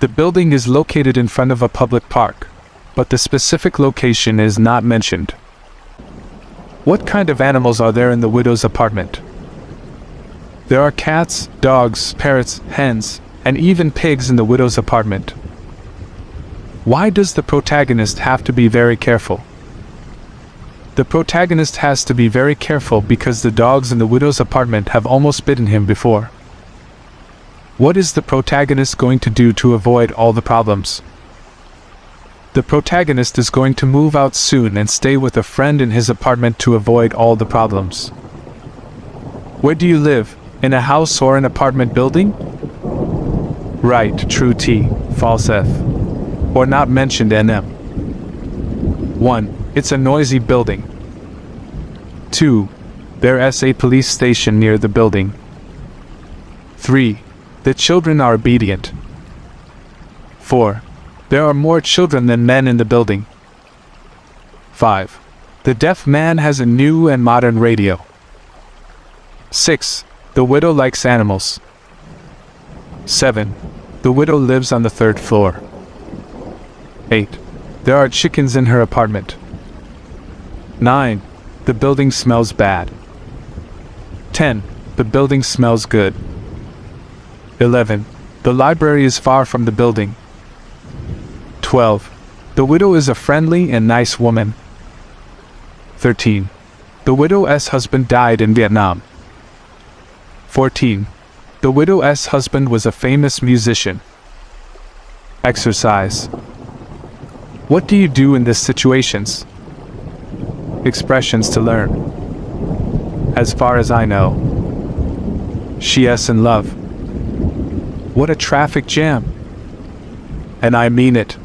The building is located in front of a public park, but the specific location is not mentioned. What kind of animals are there in the widow's apartment? There are cats, dogs, parrots, hens, and even pigs in the widow's apartment. Why does the protagonist have to be very careful? The protagonist has to be very careful because the dogs in the widow's apartment have almost bitten him before. What is the protagonist going to do to avoid all the problems? The protagonist is going to move out soon and stay with a friend in his apartment to avoid all the problems. Where do you live? In a house or an apartment building? Right, true T, false F. Or not mentioned NM. 1. It's a noisy building. 2. There's a police station near the building. 3. The children are obedient. 4. There are more children than men in the building. 5. The deaf man has a new and modern radio. 6. The widow likes animals. 7. The widow lives on the 3rd floor. 8. There are chickens in her apartment. 9. The building smells bad. 10. The building smells good. 11. The library is far from the building. 12. The widow is a friendly and nice woman. 13. The widow's husband died in Vietnam. 14. The widow's husband was a famous musician. Exercise. What do you do in these situations? Expressions to learn. As far as I know. She's in love. What a traffic jam. And I mean it.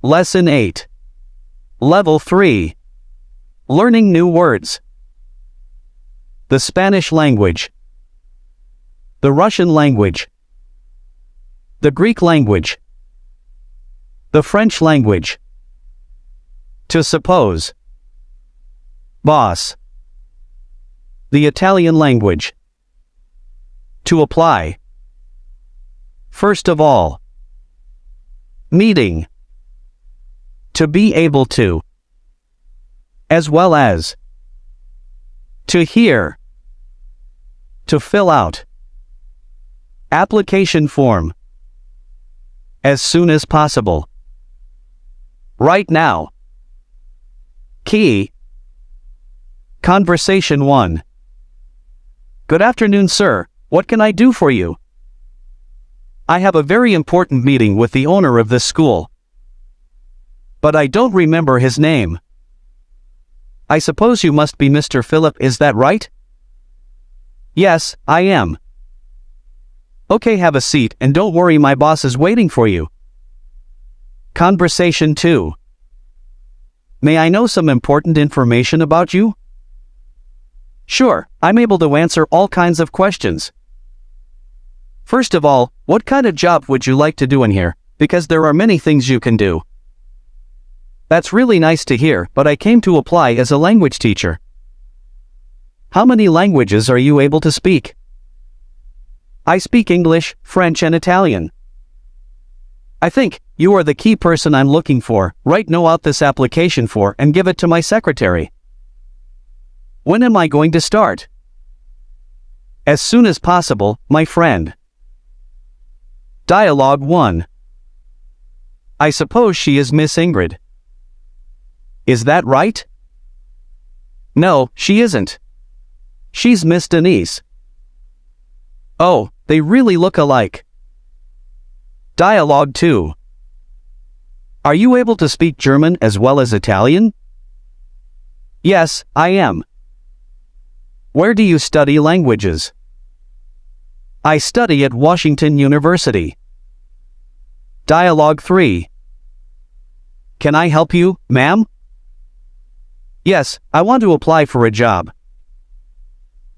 Lesson 8. Level 3. Learning new words. The Spanish language. The Russian language. The Greek language. The French language. To suppose. Boss. The Italian language. To apply. First of all. Meeting. To be able to. As well as. To hear. To fill out. Application form. As soon as possible. Right now. Key. Conversation 1. Good afternoon, sir. What can I do for you? I have a very important meeting with the owner of this school. But I don't remember his name. I suppose you must be Mr. Philip, is that right? Yes, I am. Okay, have a seat and don't worry, my boss is waiting for you. Conversation 2. May I know some important information about you? Sure, I'm able to answer all kinds of questions. First of all, what kind of job would you like to do in here? Because there are many things you can do. That's really nice to hear, but I came to apply as a language teacher. How many languages are you able to speak? I speak English, French and Italian. I think you are the key person I'm looking for. Right now out this application for and give it to my secretary. When am I going to start? As soon as possible, my friend. Dialogue 1. I suppose she is Miss Ingrid. Is that right? No, she isn't. She's Miss Denise. Oh, they really look alike. Dialogue 2. Are you able to speak German as well as Italian? Yes, I am. Where do you study languages? I study at Washington University. Dialogue 3. Can I help you, ma'am? Yes, I want to apply for a job.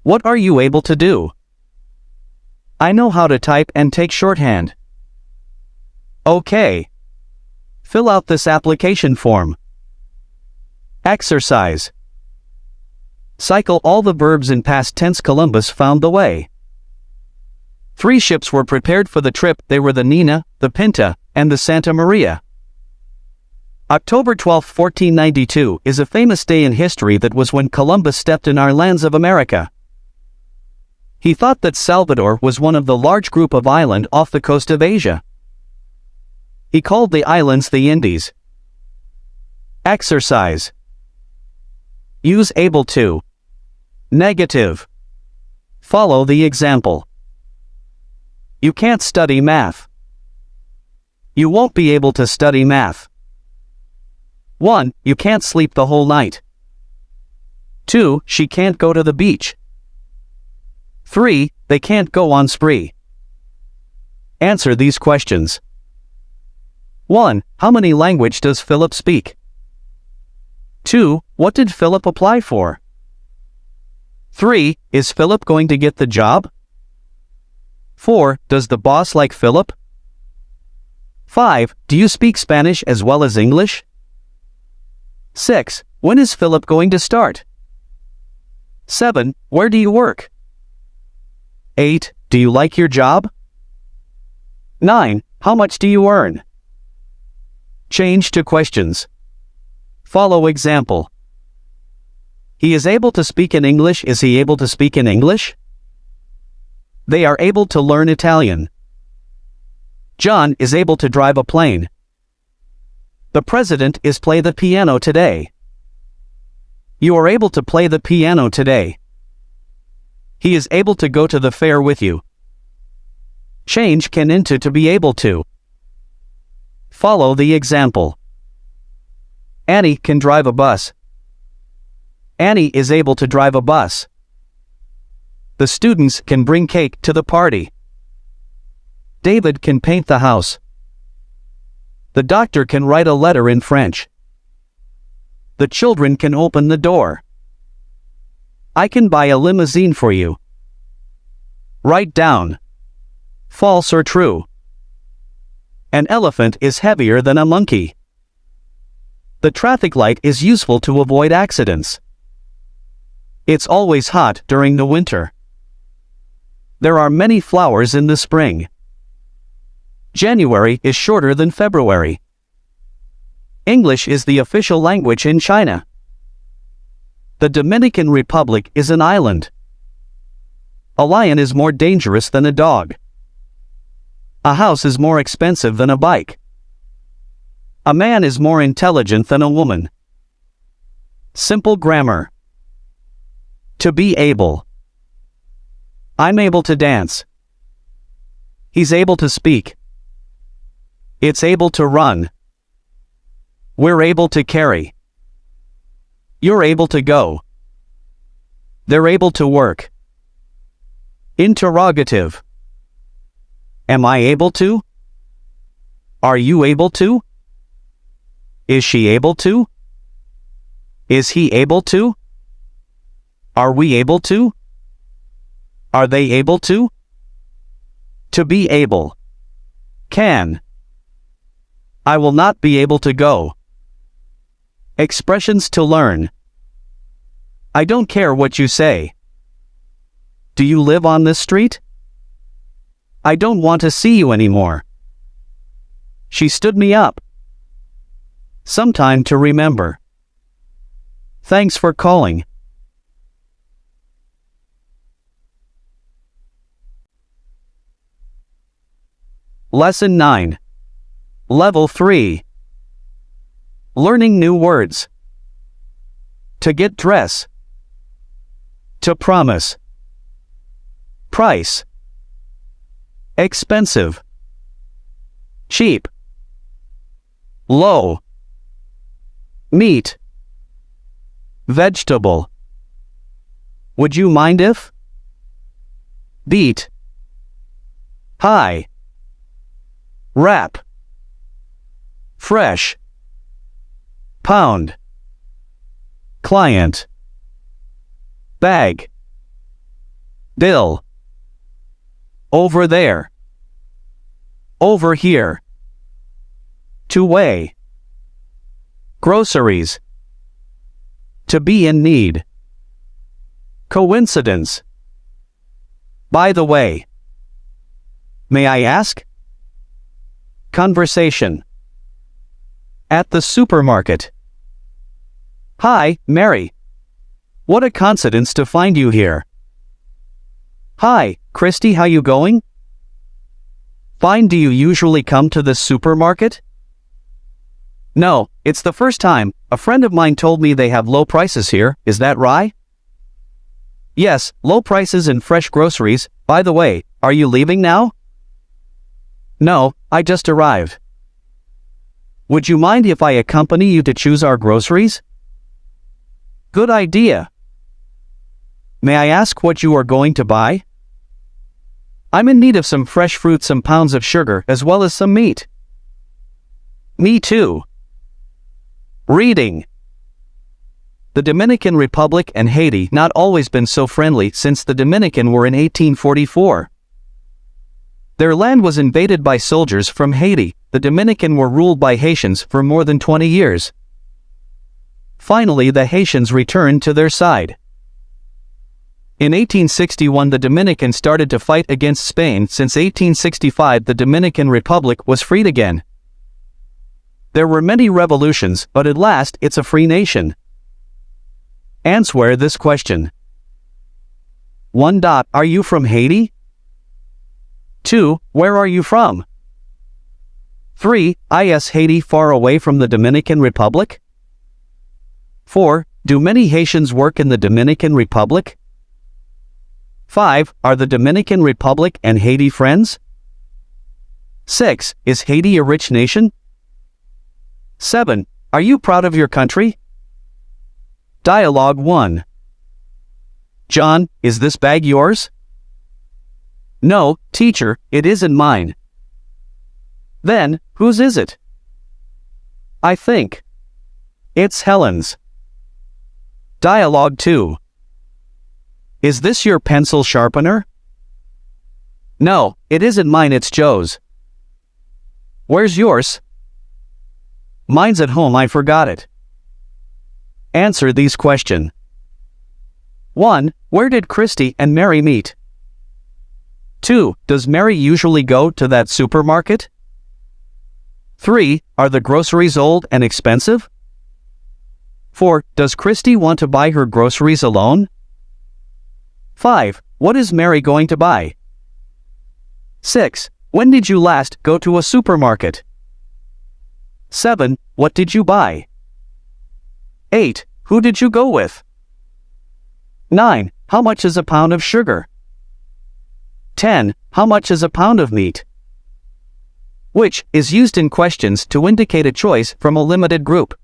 What are you able to do? I know how to type and take shorthand. Okay. Fill out this application form. Exercise. Cycle all the verbs in past tense. Columbus found the way. 3 ships were prepared for the trip. They were the Nina, the Pinta, and the Santa Maria. October 12, 1492 is a famous day in history. That was when Columbus stepped in our lands of America. He thought that Salvador was one of the large group of island off the coast of Asia. He called the islands the Indies. Exercise. Use able to. Negative. Follow the example. You can't study math. You won't be able to study math. 1. You can't sleep the whole night. 2. She can't go to the beach. 3. They can't go on spree. Answer these questions. 1. How many language does Philip speak? 2. What did Philip apply for? 3. Is Philip going to get the job? 4. Does the boss like Philip? 5. Do you speak Spanish as well as English? 6. When is Philip going to start? 7. Where do you work? 8. Do you like your job? 9. How much do you earn? Change to questions. Follow example. He is able to speak in English. Is he able to speak in English? They are able to learn Italian. John is able to drive a plane. The president is play the piano today. You are able to play the piano today. He is able to go to the fair with you. Change can into to be able to. Follow the example. Annie can drive a bus. Annie is able to drive a bus. The students can bring cake to the party. David can paint the house. The doctor can write a letter in French. The children can open the door. I can buy a limousine for you. Write down. False or true. An elephant is heavier than a monkey. The traffic light is useful to avoid accidents. It's always hot during the winter. There are many flowers in the spring. January is shorter than February. English is the official language in China. The Dominican Republic is an island. A lion is more dangerous than a dog. A house is more expensive than a bike. A man is more intelligent than a woman. Simple grammar. To be able. I'm able to dance. He's able to speak. It's able to run. We're able to carry. You're able to go. They're able to work. Interrogative. Am I able to? Are you able to? Is she able to? Is he able to? Are we able to? Are they able to? To be able. Can. I will not be able to go. Expressions to learn. I don't care what you say. Do you live on this street? I don't want to see you anymore. She stood me up. Sometime to remember. Thanks for calling. Lesson 9. Level 3. Learning new words. To get dress. To promise. Price. Expensive. Cheap. Low. Meat. Vegetable. Would you mind if? Beat. High. Wrap. Fresh. Pound. Client. Bag. Bill. Over there. Over here. To weigh. Groceries. To be in need. Coincidence. By the way. May I ask? Conversation. At the supermarket. Hi, Mary. What a coincidence to find you here. Hi, Christy, how you going? Fine. Do you usually come to the supermarket? No, it's the first time. A friend of mine told me they have low prices here. Is that right? Yes, low prices and fresh groceries. By the way, are you leaving now? No, I just arrived. Would you mind if I accompany you to choose our groceries? Good idea. May I ask what you are going to buy? I'm in need of some fresh fruit, some pounds of sugar, as well as some meat. Me too. Reading. The Dominican Republic and Haiti not always been so friendly since the Dominican were in 1844. Their land was invaded by soldiers from Haiti. The Dominican were ruled by Haitians for more than 20 years. Finally, the Haitians returned to their side. In 1861, the Dominican started to fight against Spain. Since 1865, the Dominican Republic was freed again. There were many revolutions, but at last it's a free nation. Answer this question. 1. Are you from Haiti? 2. Where are you from? 3. Is Haiti far away from the Dominican Republic? 4. Do many Haitians work in the Dominican Republic? 5. Are the Dominican Republic and Haiti friends? 6. Is Haiti a rich nation? 7. Are you proud of your country? Dialogue 1. John, is this bag yours? No, teacher, it isn't mine. Then, whose is it? I think. It's Helen's. Dialogue 2. Is this your pencil sharpener? No, it isn't mine, it's Joe's. Where's yours? Mine's at home, I forgot it. Answer these questions. 1. Where did Christy and Mary meet? 2. Does Mary usually go to that supermarket? 3. Are the groceries old and expensive? 4. Does Christy want to buy her groceries alone? 5. What is Mary going to buy? 6. When did you last go to a supermarket? 7. What did you buy? 8. Who did you go with? 9. How much is a pound of sugar? 10. How much is a pound of meat? Which is used in questions to indicate a choice from a limited group.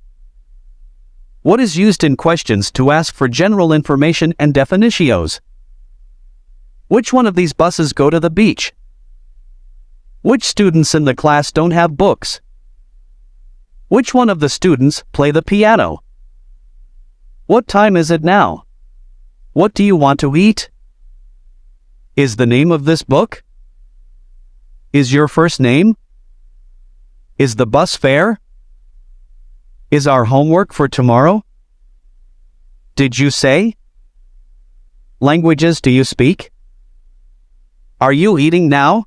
What is used in questions to ask for general information and definitions? Which one of these buses go to the beach? Which students in the class don't have books? Which one of the students play the piano? What time is it now? What do you want to eat? Is the name of this book? Is your first name? Is the bus fare? Is our homework for tomorrow? Did you say? Languages do you speak? Are you eating now?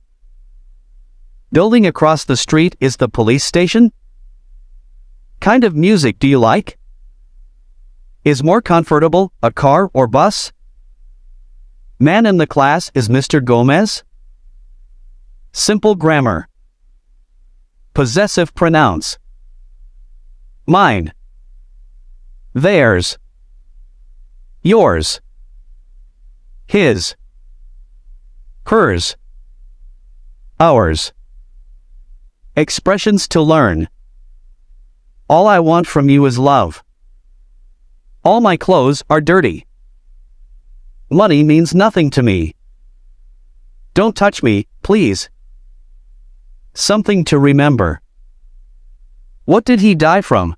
Building across the street is the police station? Kind of music do you like? Is more comfortable a car or bus? Man in the class is Mr. Gomez? Simple grammar. Possessive pronouns. Mine. Theirs. Yours. His. Hers. Ours. Expressions to learn. All I want from you is love. All my clothes are dirty. Money means nothing to me. Don't touch me, please. Something to remember. What did he die from?